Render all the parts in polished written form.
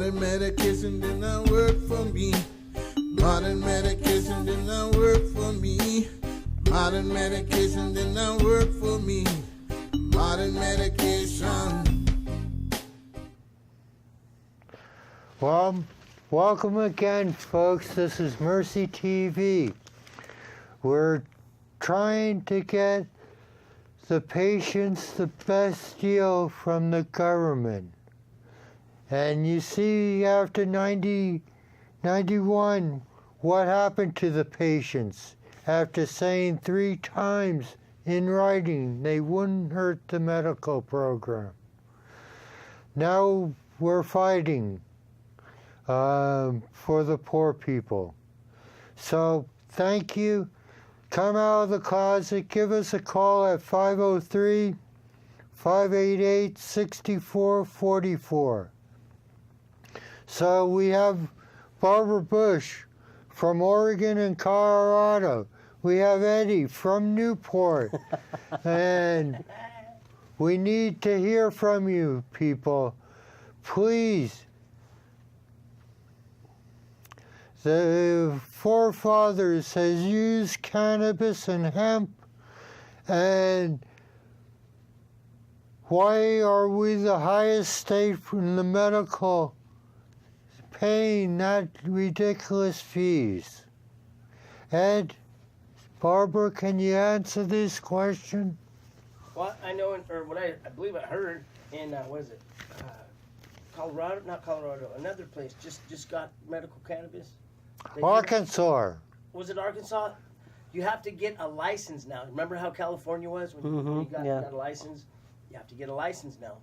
Modern medication did not work for me. Modern medication did not work for me. Modern medication did not work for me. Modern medication. Well, welcome again, folks. This is Mercytv. We're trying to get the patients the best deal from the government. And you see, after 91, what happened to the patients? After saying 3 times in writing they wouldn't hurt the medical program. Now we're fighting for the poor people. So thank you. Come out of the closet. Give us a call at 503-588-6444. So we have Barbara Bush from Oregon and Colorado. We have Eddie from Newport. And we need to hear from you, people. Please. The forefathers has used cannabis and hemp, and why are we the highest state in the medical paying that ridiculous fees? Ed, Barbara, can you answer this question? Well, I know, or what I believe I heard in, what is it, Colorado, not Colorado, another place just got medical cannabis. Arkansas. Was it Arkansas? You have to get a license now. Remember how California was when you got a license? You have to get a license now.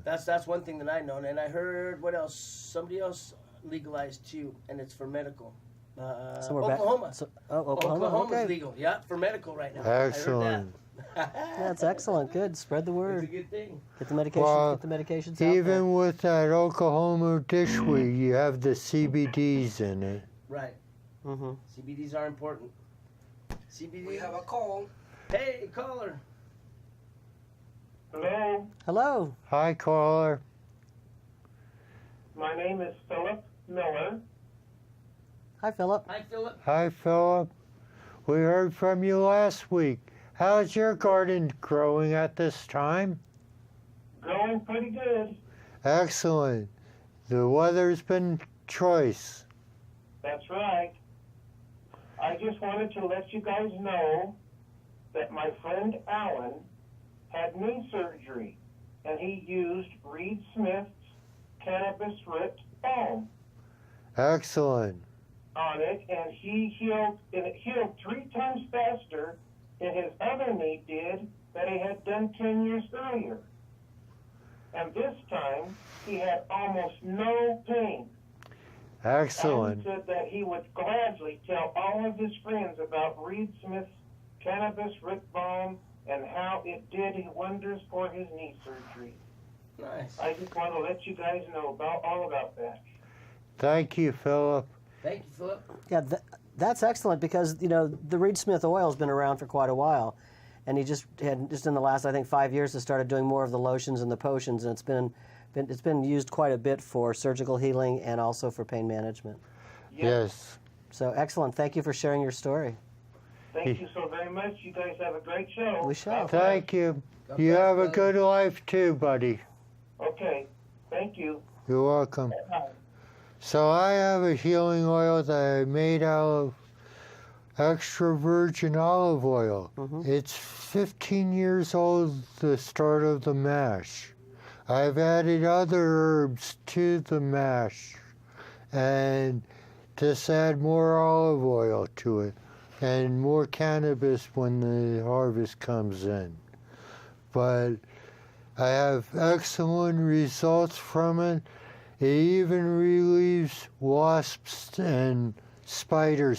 That's one thing that I know. And I heard, what else? Somebody else legalized too, and it's for medical. Oklahoma. Oklahoma's okay. legal. Yeah, for medical right now. Excellent. That's excellent. Good. Spread the word. It's a good thing. Get the medication. Well, get the medications out even there. with that Oklahoma dishweed, you have the CBDs in it. Right. CBDs are important. CBD. We have a call. Hey, caller. Hello, Hello. Hi, caller. my name is Philip Miller. Hi, Philip. Hi, Philip. Hi, Philip. We heard from you last week. How's your garden growing at this time? Growing pretty good. Excellent. The weather's been choice. That's right. I just wanted to let you guys know that my friend Alan had knee surgery, and he used Reed Smith's cannabis root balm Excellent. on it, and it healed 3 times faster than his other knee did that he had done 10 years earlier. And this time, he had almost no pain. Excellent. Alan said that he would gladly tell all of his friends about Reed Smith's cannabis root balm and how it did wonders for his knee surgery. Nice. I just want to let you guys know all about that. Thank you, Philip. Thank you, Philip. Yeah, that's excellent because the Reed Smith oil has been around for quite a while, and he just in the last 5 years has started doing more of the lotions and the potions, and it's been used quite a bit for surgical healing and also for pain management. Yes. So excellent. Thank you for sharing your story. Thank you so very much. You guys have a great show. We shall. Thank you. You have a good life too, buddy. Okay. Thank you. You're welcome. Bye. So I have a healing oil that I made out of extra virgin olive oil. It's 15 years old, the start of the mash. I've added other herbs to the mash and just add more olive oil to it and more cannabis when the harvest comes in. But I have excellent results from it. It even relieves wasps and spider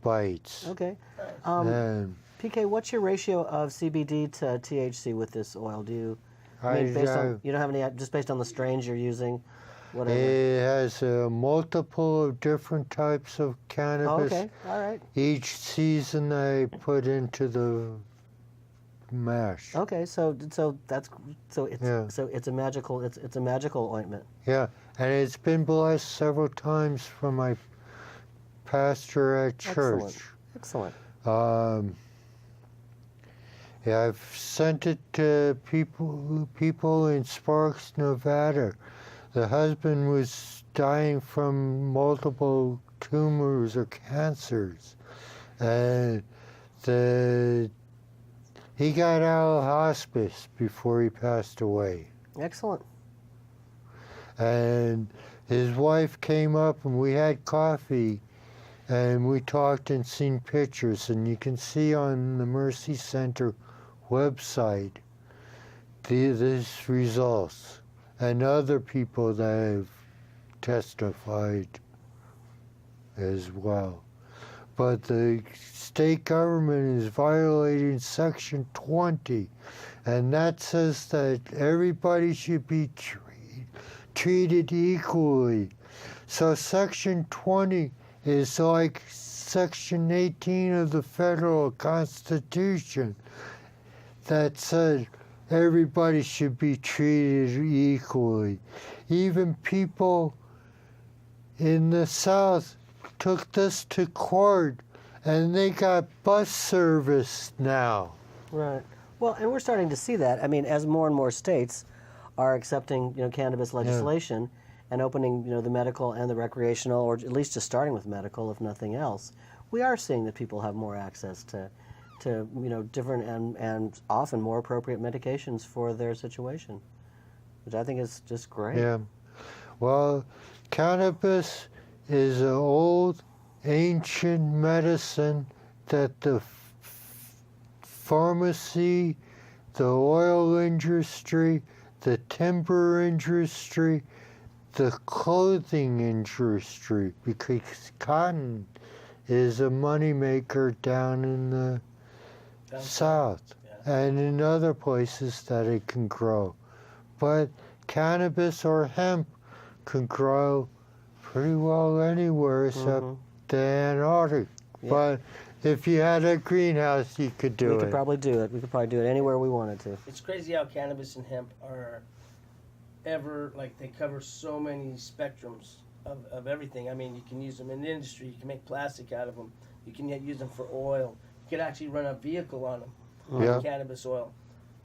bites. Okay. And PK, what's your ratio of CBD to THC with this oil? Do you? I based on, you don't have any, just based on the strains you're using, whatever. It has a multiple of different types of cannabis. Oh, okay, all right. Each season I put into the mash. Okay, so it's a magical ointment. Yeah, and it's been blessed several times from my pastor at church. Excellent. Yeah, I've sent it to people in Sparks, Nevada. The husband was dying from multiple tumors or cancers, and he got out of hospice before he passed away. Excellent. And his wife came up and we had coffee and we talked and seen pictures, and you can see on the Mercy Center website these results and other people that have testified as well. But the state government is violating Section 20, and that says that everybody should be treated equally. So Section 20 is like Section 18 of the Federal Constitution that said everybody should be treated equally. Even people in the South took this to court, and they got bus service now. Right. Well, and we're starting to see that. I mean, as more and more states are accepting, cannabis legislation and opening, the medical and the recreational, or at least just starting with medical, if nothing else, we are seeing that people have more access to different and often more appropriate medications for their situation, which I think is just great. Yeah. Well, cannabis is an old, ancient medicine that the pharmacy, the oil industry, the timber industry, the clothing industry, because cotton is a moneymaker down in the South and in other places that it can grow. But cannabis or hemp can grow pretty well anywhere except the Antarctic. Yeah. But if you had a greenhouse, you could do it. We could probably do it. We could probably do it anywhere we wanted to. It's crazy how cannabis and hemp are they cover so many spectrums of everything. I mean, you can use them in the industry. You can make plastic out of them. You can use them for oil. You can actually run a vehicle on them, cannabis oil.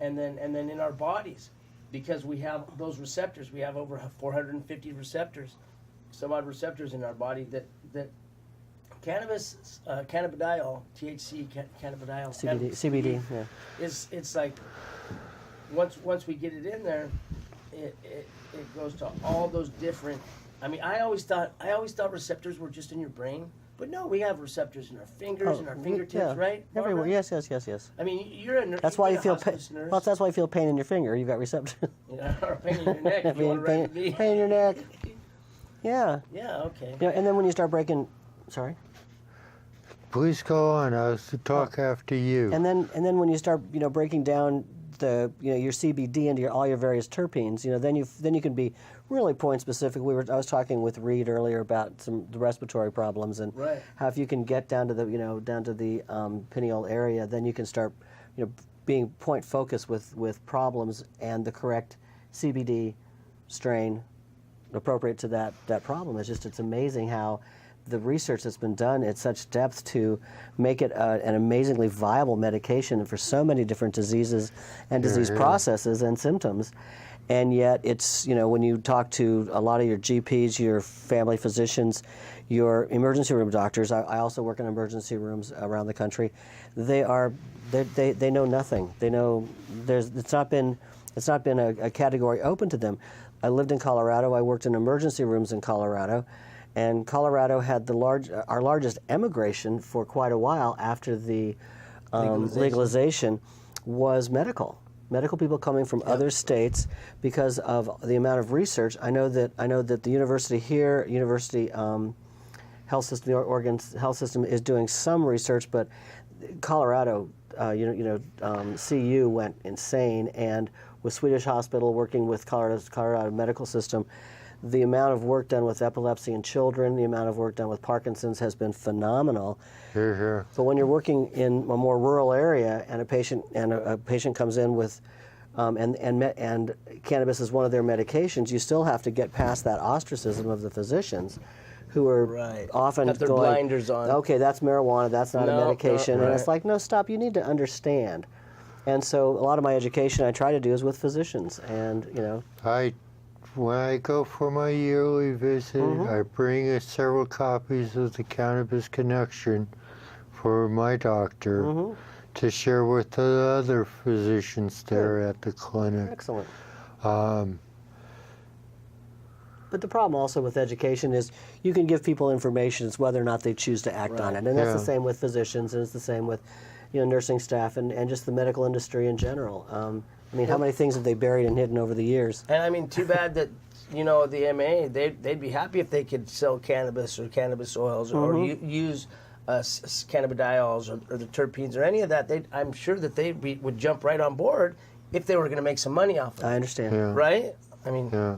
And then in our bodies, because we have those receptors, we have over 450 receptors, some odd receptors in our body that cannabis, cannabidiol, THC, cannabidiol, CBD, it's like once we get it in there, it goes to all those different. I mean, I always thought receptors were just in your brain, but no, we have receptors in our fingers and our fingertips, right? Everywhere. Yes. I mean, you're a nurse. That's why you feel pain. Well, that's why you feel pain in your finger. You've got receptors. Or pain in your neck. Pain in your neck. Yeah. Yeah. Okay. And then when you start breaking, sorry. Please go on. I was to talk after you. And then when you start, breaking down the, your CBD into all your various terpenes, then you can be really point specific. I was talking with Reed earlier about the respiratory problems and how if you can get down to the pineal area, then you can start, being point focused with problems and the correct CBD strain appropriate to that problem. It's amazing how the research that's been done at such depth to make it an amazingly viable medication for so many different diseases and disease processes and symptoms. And yet it's, when you talk to a lot of your GPs, your family physicians, your emergency room doctors, I also work in emergency rooms around the country, they know nothing. They know it's not been a category open to them. I lived in Colorado. I worked in emergency rooms in Colorado. And Colorado had our largest emigration for quite a while after the legalization was medical. Medical people coming from other states because of the amount of research. I know that the university here, health system, the Oregon health system is doing some research, but Colorado, CU went insane, and with Swedish Hospital working with Colorado medical system, The amount of work done with epilepsy in children, the amount of work done with Parkinson's has been phenomenal. Here. But when you're working in a more rural area and a patient comes in with and cannabis is one of their medications, you still have to get past that ostracism of the physicians, who are often Have their going, blinders on. okay, that's marijuana, that's not a medication. And it's like, no, stop, you need to understand. And so a lot of my education I try to do is with physicians. And, you know. When I go for my yearly visit, Mm-hmm. I bring several copies of the Cannabis Connection for my doctor Mm-hmm. to share with the other physicians there at the clinic. Excellent. But the problem also with education is you can give people information, it's whether or not they choose to act on it. And that's the same with physicians, and it's the same with, you know, nursing staff and just the medical industry in general. I mean, how many things have they buried and hidden over the years? And I mean, too bad that, you know, the MA, they'd be happy if they could sell cannabis or cannabis oils or use cannabidiols or the terpenes or any of that. I'm sure that they would jump right on board if they were going to make some money off of it. I understand. Yeah. Right? I mean... Yeah.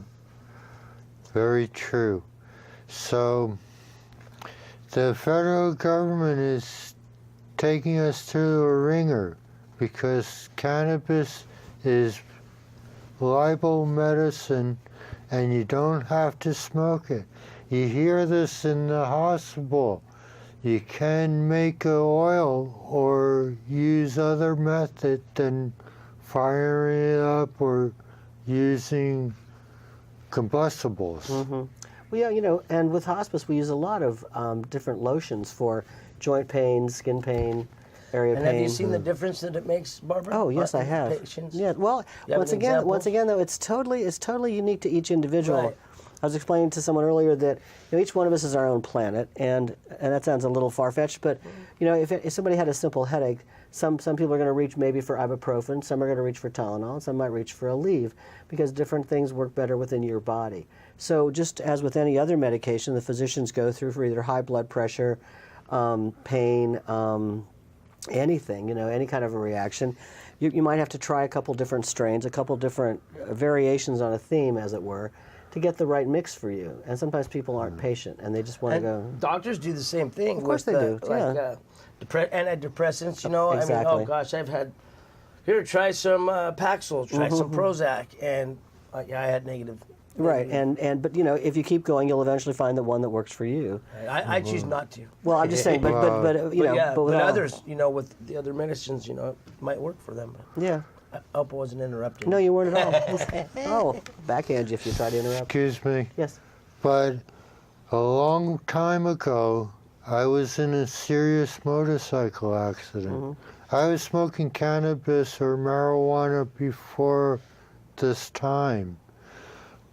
Very true. So the federal government is taking us to a ringer because cannabis is liable medicine and you don't have to smoke it. You hear this in the hospital. You can make an oil or use other method than firing it up or using combustibles. Well, yeah, you know, and with hospice we use a lot of different lotions for joint pain, skin pain, area And pain. have you seen the difference that it makes, Barbara? Oh yes, I have. Patients? Yeah. Well, You have once an again, example? though, it's totally unique to each individual. Right. I was explaining to someone earlier that, you know, each one of us is our own planet, and that sounds a little far-fetched, but you know, if somebody had a simple headache, some people are going to reach maybe for ibuprofen, some are going to reach for Tylenol, some might reach for Aleve, because different things work better within your body. So just as with any other medication, the physicians go through for either high blood pressure, pain, anything, you know, any kind of a reaction. You might have to try a couple different strains, a couple different variations on a theme, as it were, to get the right mix for you. And sometimes people aren't patient, and they just want to go. Doctors do the same thing. Of course with, they do, like, antidepressants, you know. Exactly. I mean, oh gosh, I've had, here, try some Paxil, try some Prozac, and yeah, I had negative. Right, but you know, if you keep going, you'll eventually find the one that works for you. I choose not to. Well, I'm just saying, but you know, yeah, but with all- others, you know, with the other medicines, you know, it might work for them. But Yeah. I hope I wasn't interrupting. No, you weren't at all. Oh, backhand you if you try to interrupt. Excuse me. Yes. But a long time ago, I was in a serious motorcycle accident. I was smoking cannabis or marijuana before this time,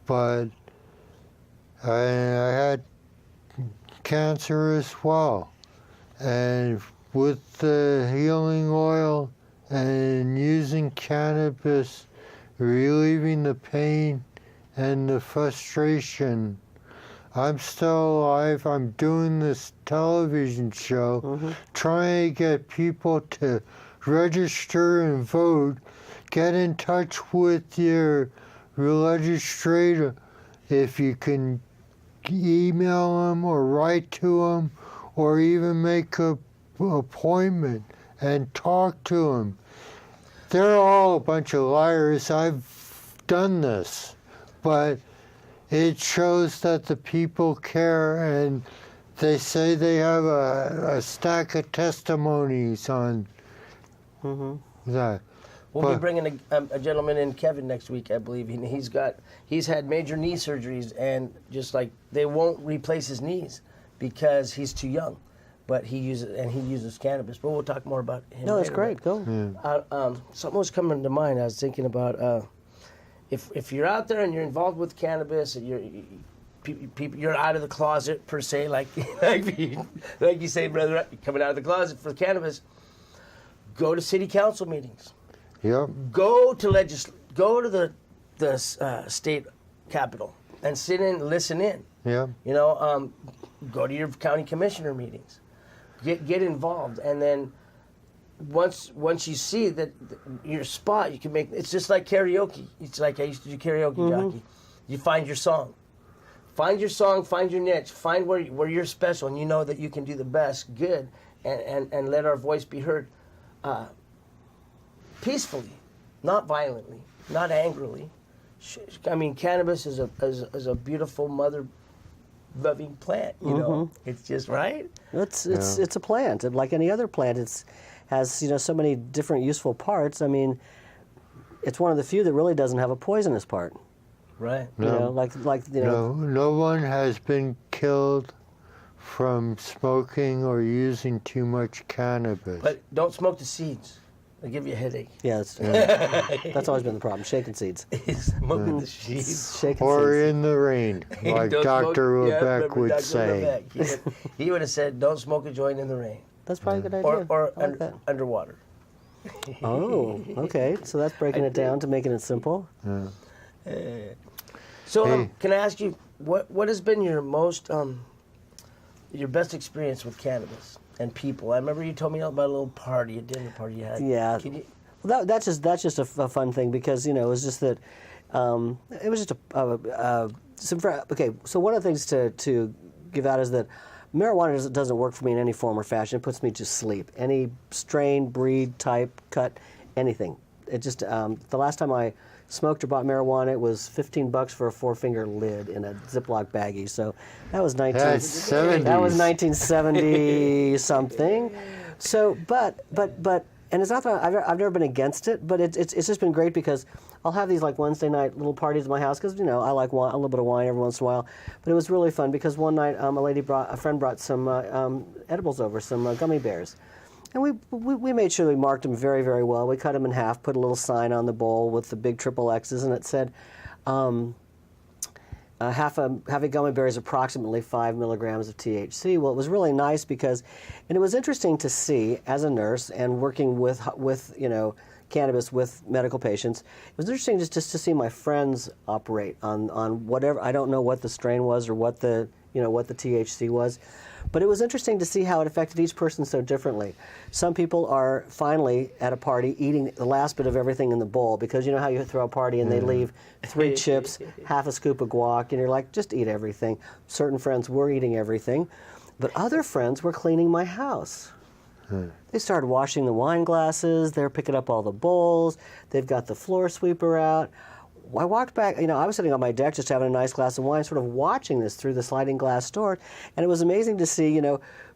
but I had cancer as well. And with the healing oil and using cannabis, relieving the pain and the frustration, I'm still alive. I'm doing this television show, trying to get people to register and vote. Get in touch with your legislator if you can email them or write to them or even make an appointment and talk to them. They're all a bunch of liars. I've done this, but it shows that the people care, and they say they have a stack of testimonies on that. We'll be bringing a gentleman in, Kevin, next week, I believe, and he's had major knee surgeries, and just like they won't replace his knees because he's too young, but he uses cannabis. But we'll talk more about him. No, that's later. great. Go. Something was coming to mind. I was thinking about if you're out there and you're involved with cannabis, and you're out of the closet per se, like you say, brother, you're coming out of the closet for cannabis. Go to city council meetings. Yep. Go to the state capitol and sit in, listen in. Yeah. You know, go to your county commissioner meetings. Get involved, and then once you see that your spot, you can make. It's just like karaoke. It's like I used to do karaoke, jockey. You find your song. find your song, find your niche, find where you're special, and you know that you can do the best, good, and let our voice be heard peacefully, not violently, not angrily. I mean, cannabis is a beautiful mother-loving plant. You know, it's just right. It's a plant, like any other plant. It has so many different useful parts. I mean, it's one of the few that really doesn't have a poisonous part. Right. No, no one has been killed from smoking or using too much cannabis. But don't smoke the seeds. They give you a headache. Yeah, that's always been the problem. Shaking seeds. Smoking the seeds. Shaking Or seeds. in the rain, like Don't Dr. smoke- Lebeck would Dr. say. Lebeck. He would have said, "Don't smoke a joint in the rain That's probably a good idea. or I like that. underwater." Oh, okay. So that's breaking it down to making it simple. So, Hey. can I ask you what has been your most your best experience with cannabis and people? I remember you told me about a little party, a dinner party you had. Yeah. Can you, Well, that's just a fun thing because it was just that it was just okay. So one of the things to give out is that marijuana doesn't work for me in any form or fashion. It puts me to sleep. Any strain, breed, type, cut, anything. It just the last time I smoked or bought marijuana, it was $15 for a 4-finger lid in a Ziploc baggie. So that was That's 70s. That was 1970 something. So, but, and it's not that I've never been against it, but it's just been great because I'll have these like Wednesday night little parties at my house because I like wine, a little bit of wine every once in a while. But it was really fun because one night a friend brought some edibles over, some gummy bears. And we made sure we marked them very, very well. We cut them in half, put a little sign on the bowl with the big triple X's, and it said, half a gummy bear is approximately 5 milligrams of THC. Well, it was really nice because, and it was interesting to see as a nurse and working with cannabis with medical patients. It was interesting just to see my friends operate on whatever. I don't know what the strain was or what the THC was. But it was interesting to see how it affected each person so differently. Some people are finally at a party eating the last bit of everything in the bowl because you know how you throw a party and they leave 3 chips, half a scoop of guac, and you're like, just eat everything. Certain friends were eating everything, but other friends were cleaning my house. They started washing the wine glasses, they're picking up all the bowls, they've got the floor sweeper out. I walked back, I was sitting on my deck just having a nice glass of wine, sort of watching this through the sliding glass door, and it was amazing to see,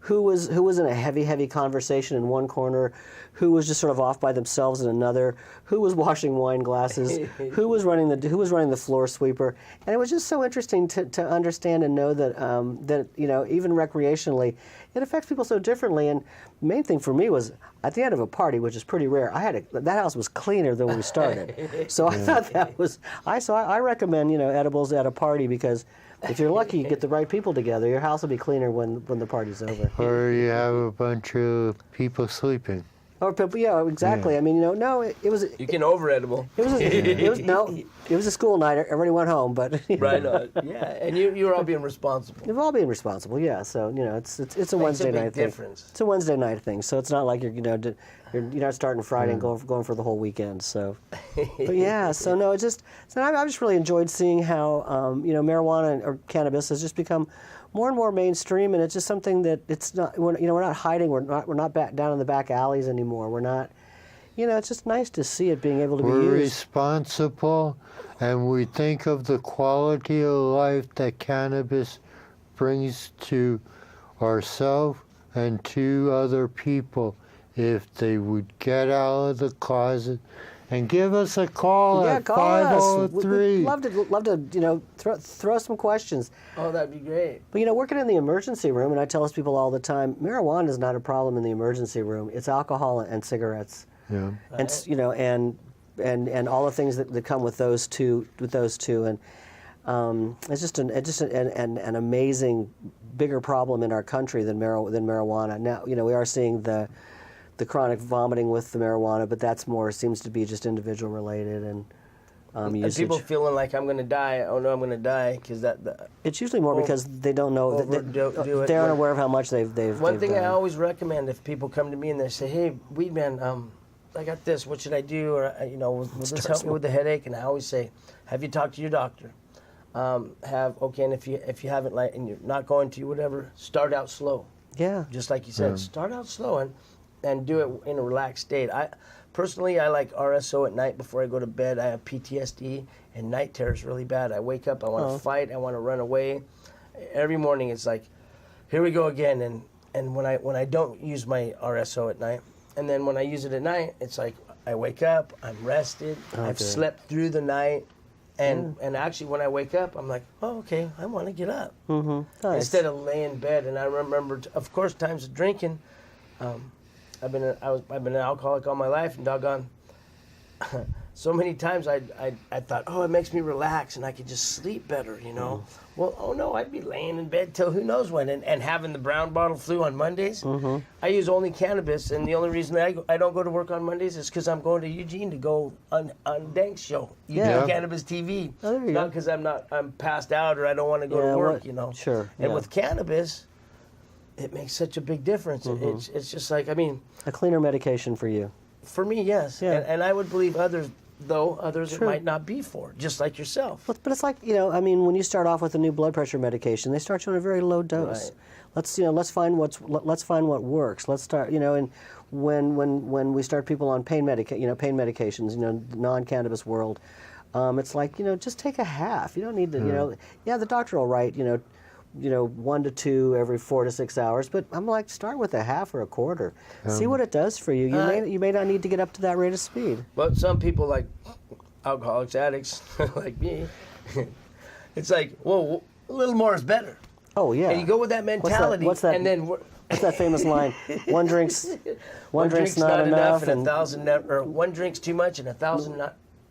who was in a heavy conversation in one corner, who was just sort of off by themselves in another, who was washing wine glasses, who was running the floor sweeper, and it was just so interesting to understand and know that even recreationally, it affects people so differently. And the main thing for me was at the end of a party, which is pretty rare, that house was cleaner than when we started. So I thought that was I recommend edibles at a party because if you're lucky, you get the right people together. Your house will be cleaner when the party's over. Or you have a bunch of people sleeping. Or people, yeah, exactly. Yeah. I mean, it was. you can over edible. It was a school night. Everybody went home, but Right on. Yeah, and you were all being responsible. We're all being responsible, yeah. So it's a Wednesday night thing. Difference. It's a Wednesday night thing, so it's not like you're not starting Friday and going for the whole weekend. So, but yeah, so no, I've just really enjoyed seeing how marijuana or cannabis has just become more and more mainstream, and it's just something that it's not. We're not hiding. We're not back down in the back alleys anymore. We're not. It's just nice to see it being able to be used. We're responsible, and we think of the quality of life that cannabis brings to ourselves and to other people if they would get out of the closet and give us a call at call 503. We'd love to throw some questions. Oh, that'd be great. But working in the emergency room, and I tell us people all the time, marijuana is not a problem in the emergency room. It's alcohol and cigarettes. Yeah. And and all the things that come with those two, and it's just an amazing bigger problem in our country than marijuana. Now we are seeing the chronic vomiting with the marijuana, but that's seems to be just individual related and usage. People feeling like I'm going to die. Oh no, I'm going to die because It's usually more because they don't know that they're unaware of how much they've. One thing done. I always recommend if people come to me and they say, "Hey, Weedman, I got this. What should I do?" Or will this help me with the headache? And I always say, "Have you talked to your doctor?" and if you haven't and you're not going to whatever, start out slow. Yeah. Just like you said, start out slow and do it in a relaxed state. Personally, I like RSO at night before I go to bed. I have PTSD, and night terror's really bad. I wake up, I want to fight, I want to run away. Every morning it's like, here we go again. And when I don't use my RSO at night, and then when I use it at night, it's like I wake up, I'm rested, I've slept through the night, and actually when I wake up, I'm like, oh, okay, I want to get up. Mm-hmm. Nice. Instead of laying in bed. And I remember, of course, times of drinking. I've been an alcoholic all my life, and doggone, so many times I thought, oh, it makes me relax and I could just sleep better, you know. Well, oh no, I'd be laying in bed till who knows when, and having the brown bottle flu on Mondays. I use only cannabis, and the only reason I don't go to work on Mondays is because I'm going to Eugene to go on Dank's show, Eugene Cannabis TV. Oh, there you not go. because I'm passed out or I don't want to go to work, you know. Sure. And with cannabis, it makes such a big difference. It's just like, I mean, a cleaner medication for you. for me, yes. Yeah. And I would believe others it might not be for, just like yourself. But it's like, you know, I mean, when you start off with a new blood pressure medication, they start you on a very low dose. Right. Let's find what works. Let's start, you know, and when we start people on pain medications, you know, non-cannabis world, it's like, you know, just take a half. You don't need to, you know, the doctor will write, you know, 1 to 2 every 4 to 6 hours. But I'm like, start with a half or a quarter. See what it does for you. You may not need to get up to that rate of speed. But some people, like alcoholics, addicts, like me, it's like, well, a little more is better. Oh yeah. And you go with that mentality, What's that? and then What's that famous line? One drink's not enough, and 1,000 or one drink's too much, and 1,000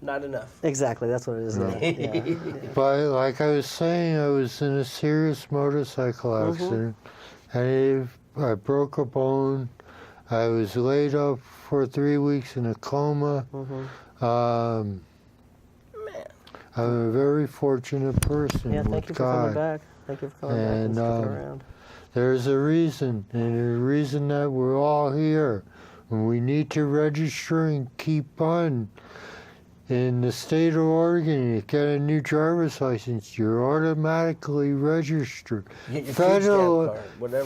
not enough. Exactly, that's what it is. Yeah. But like I was saying, I was in a serious motorcycle accident, and I broke a bone. I was laid up for 3 weeks in a coma. I'm a very fortunate person Yeah, with thank you for God. coming back. Thank you for coming back and sticking around. There's a reason, and the reason that we're all here. And we need to register and keep on. In the state of Oregon, you get a new driver's license, you're automatically registered. You get your food stamp card, whatever.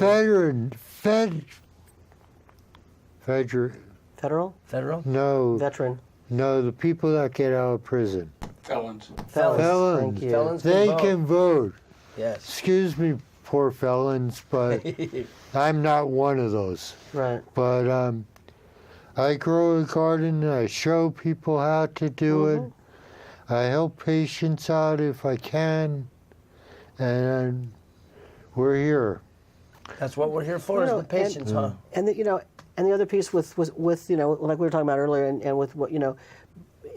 Federal? No. Veteran? No, the people that get out of prison. Felons. Felons. Thank you. Felons They vote. can vote. Yes. Excuse me, poor felons, but I'm not one of those. Right. But I grow a garden, I show people how to do it. I help patients out if I can, and we're here. That's what we're here for, is the patients, huh? And the other piece with you know, like we were talking about earlier, and with what, you know,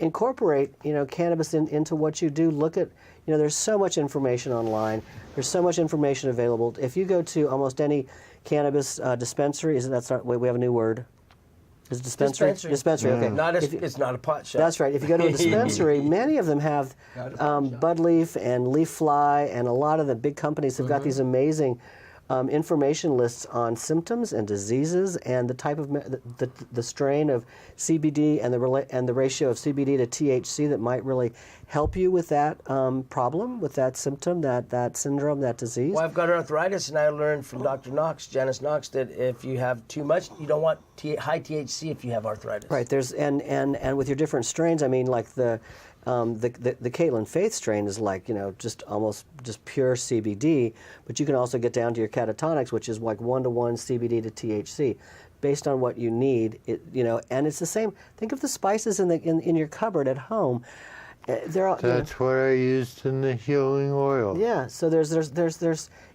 incorporate, you know, cannabis into what you do. Look at, you know, there's so much information online. There's so much information available. If you go to almost any cannabis dispensary, we have a new word. Is it dispensary? Dispensary. Okay. It's not a pot shop. That's right. If you go to a dispensary, many of them have bud leaf and leaf fly, and a lot of the big companies have got these amazing information lists on symptoms and diseases and the type of the strain of CBD and the ratio of CBD to THC that might really help you with that problem, with that symptom, that syndrome, that disease. Well, I've got arthritis, and I learned from Dr. Knox, Janice Knox, that if you have too much, you don't want high THC if you have arthritis. Right. There's and with your different strains, I mean, like the Caitlin Faith strain is like, you know, just almost just pure CBD, but you can also get down to your catatonics, which is like 1-to-1 CBD to THC, based on what you need. You know, and it's the same. Think of the spices in your cupboard at home. That's what I used in the healing oil. Yeah. So there's you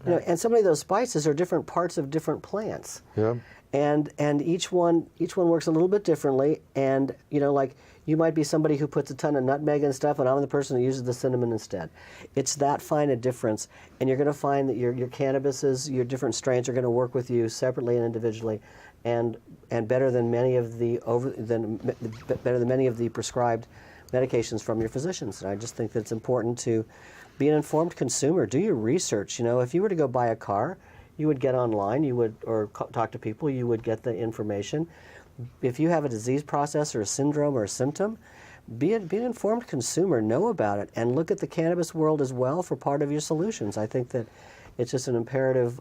know, and so many of those spices are different parts of different plants. Yep. And each one works a little bit differently. And you know, like, you might be somebody who puts a ton of nutmeg and stuff, and I'm the person who uses the cinnamon instead. It's that fine a difference, and you're going to find that your cannabises, your different strains, are going to work with you separately and individually, and better than many of the prescribed medications from your physicians. And I just think that it's important to be an informed consumer. Do your research. You know, if you were to go buy a car, you would get online, or talk to people, you would get the information. If you have a disease process or a syndrome or a symptom, be an informed consumer, know about it, and look at the cannabis world as well for part of your solutions. I think that it's just an imperative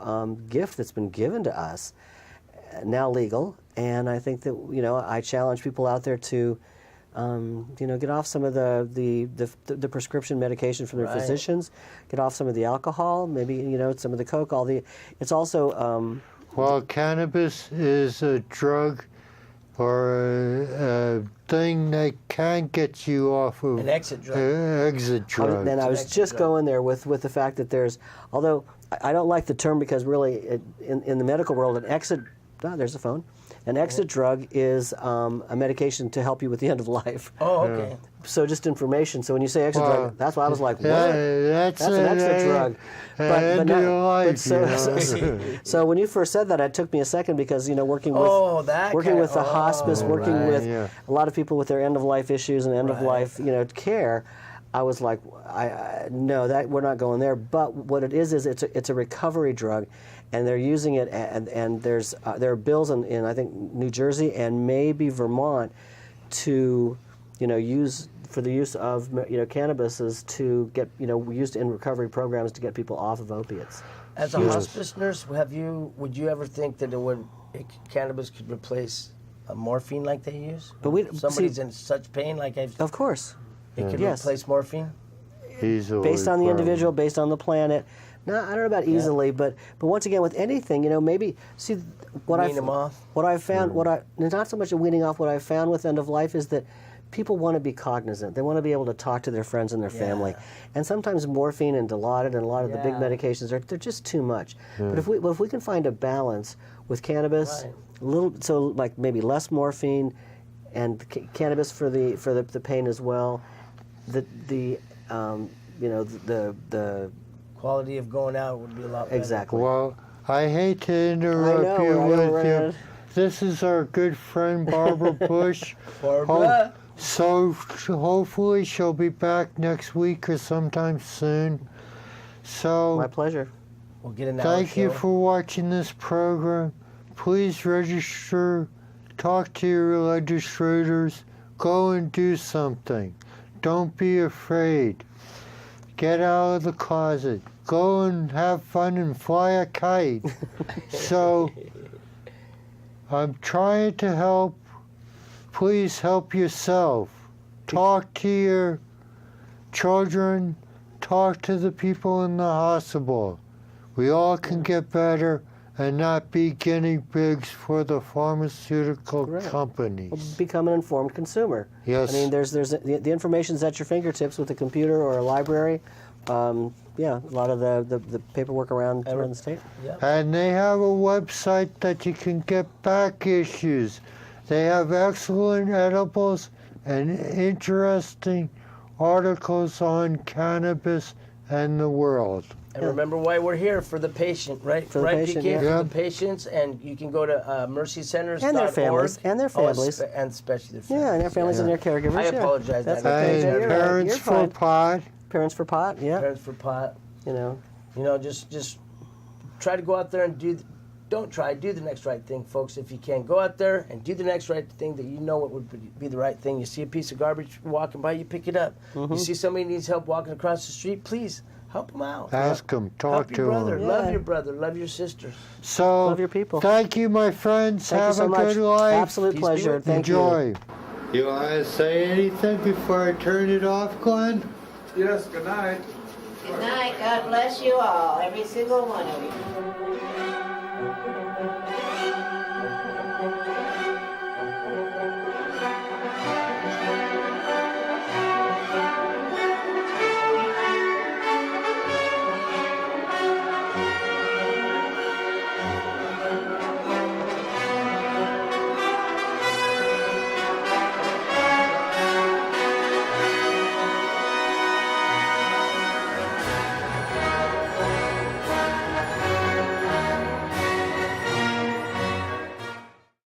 gift that's been given to us, now legal, and I think that, you know, I challenge people out there to, you know, get off some of the prescription medication from their physicians, get off some of the alcohol, maybe, you know, some of the coke, it's also... well, cannabis is a drug or a thing that can get you off of... An exit drug. Exit drug. And I was just going there with the fact that there's, although I don't like the term because really in the medical world, an exit, there's a phone. An exit drug is a medication to help you with the end of life. Oh, okay. So just information. So when you say exit drug, that's why I was like, what? That's an exit drug. So when you first said that, it took me a second because, you know, working with the hospice, working with a lot of people with their end of life issues and end of life, you know, care, I was like, no, that we're not going there. But what it is it's a recovery drug, and they're using it, and there are bills in I think New Jersey and maybe Vermont to, you know, use of, you know, cannabis is to get, you know, used in recovery programs to get people off of opiates. As a hospice nurse, would you ever think that cannabis could replace morphine like they use? But somebody's in such pain, like of course, it could replace morphine. Easily, based on the individual, based on the planet. No, I don't know about easily, but once again, with anything, you know, maybe see wean them off. What I found, not so much a weaning off. What I found with end of life is that people want to be cognizant. They want to be able to talk to their friends and their family. And sometimes morphine and Dilaudid and a lot of the big medications they're just too much. But if we can find a balance with cannabis, like maybe less morphine, and cannabis for the pain as well, the quality of going out would be a lot better. Exactly. Well, I hate to interrupt you. This is our good friend Barbara Bush. Barbara. So hopefully she'll be back next week or sometime soon. So my pleasure. We'll get an hour thank you for watching this program. Please register, talk to your legislators, go and do something. Don't be afraid. Get out of the closet. Go and have fun and fly a kite. So I'm trying to help. Please help yourself. Talk to your children. Talk to the people in the hospital. We all can get better and not be guinea pigs for the pharmaceutical companies. Well, become an informed consumer. Yes. I mean, there's the information's at your fingertips with a computer or a library. A lot of the paperwork around the state. Yeah. And they have a website that you can get back issues. They have excellent edibles and interesting articles on cannabis and the world. And remember why we're here, for the patient, right? For the patient, For the patients, and you can go to mercycenters.org. And their families. And their families. And especially their families. Yeah, and their families and their caregivers. I apologize. That's And okay. Parents for Pot. Parents for Pot, yeah. Parents for Pot. You know, just try to go out there and do the next right thing, folks. If you can, go out there and do the next right thing that you know what would be the right thing. You see a piece of garbage walking by, you pick it up. You see somebody needs help walking across the street, please help them out. Ask them, talk to them. Love your brother, love your sister. So, love your people. Thank you, my friends. Thank Have you so a much. good life. Absolute pleasure. Thank you. Enjoy. You want to say anything before I turn it off, Glenn? Yes, good night. Good night. God bless you all, every single one of you.